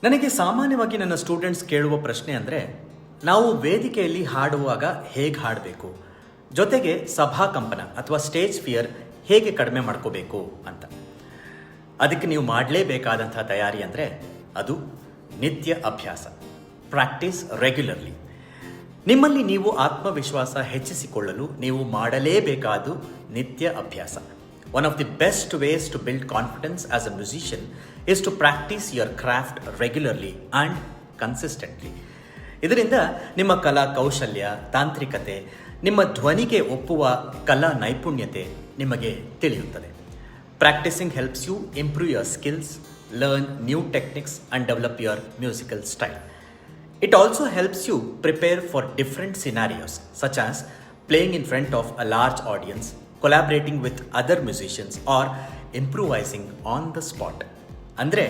ನನಗೆ ಸಾಮಾನ್ಯವಾಗಿ ನನ್ನ ಸ್ಟೂಡೆಂಟ್ಸ್ ಕೇಳುವ ಪ್ರಶ್ನೆ ಅಂದರೆ, ನಾವು ವೇದಿಕೆಯಲ್ಲಿ ಹಾಡುವಾಗ ಹೇಗೆ ಹಾಡಬೇಕು, ಜೊತೆಗೆ ಸಭಾ ಕಂಪನ ಅಥವಾ ಸ್ಟೇಜ್ ಫಿಯರ್ ಹೇಗೆ ಕಡಿಮೆ ಮಾಡ್ಕೋಬೇಕು ಅಂತ. ಅದಕ್ಕೆ ನೀವು ಮಾಡಲೇಬೇಕಾದಂಥ ತಯಾರಿ ಅಂದರೆ ಅದು ನಿತ್ಯ ಅಭ್ಯಾಸ, ಪ್ರಾಕ್ಟೀಸ್ ರೆಗ್ಯುಲರ್ಲಿ. ನಿಮ್ಮಲ್ಲಿ ನೀವು ಆತ್ಮವಿಶ್ವಾಸ ಹೆಚ್ಚಿಸಿಕೊಳ್ಳಲು ನೀವು ಮಾಡಲೇಬೇಕಾದ ನಿತ್ಯ ಅಭ್ಯಾಸ. One of the best ways to build confidence as a musician is to practice your craft regularly and consistently. ಇದರಿಂದ ನಿಮ್ಮ ಕಲಾ ಕೌಶಲ್ಯ, ತಾಂತ್ರಿಕತೆ, ನಿಮ್ಮ ಧ್ವನಿಗೆ ಒಪ್ಪುವ ಕಲಾ ನೈಪುಣ್ಯತೆ ನಿಮಗೆ ತಿಳಿಯುತ್ತದೆ. Practising helps you improve your skills, learn new techniques and develop your musical style. It also helps you prepare for different scenarios such as playing in front of a large audience, collaborating with other musicians or improvising on the spot. ಅಂದರೆ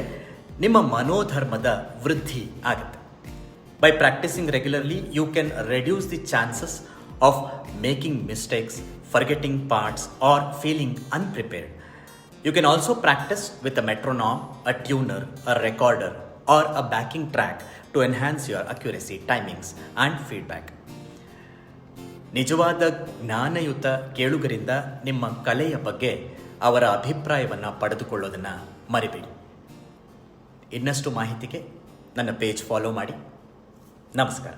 ನಿಮ್ಮ ಮನೋಧರ್ಮದ ವೃದ್ಧಿ ಆಗುತ್ತೆ. By practicing regularly, you can reduce the chances of making mistakes, forgetting parts or feeling unprepared. You can also practice with a metronome, a tuner, a recorder or a backing track to enhance your accuracy, timings and feedback. ನಿಜವಾದ ಜ್ಞಾನಯುತ ಕೇಳುಗರಿಂದ ನಿಮ್ಮ ಕಲೆಯ ಬಗ್ಗೆ ಅವರ ಅಭಿಪ್ರಾಯವನ್ನು ಪಡೆದುಕೊಳ್ಳೋದನ್ನು ಮರಿಬೇಡಿ. ಇನ್ನಷ್ಟು ಮಾಹಿತಿಗೆ ನನ್ನ ಪೇಜ್ ಫಾಲೋ ಮಾಡಿ. ನಮಸ್ಕಾರ.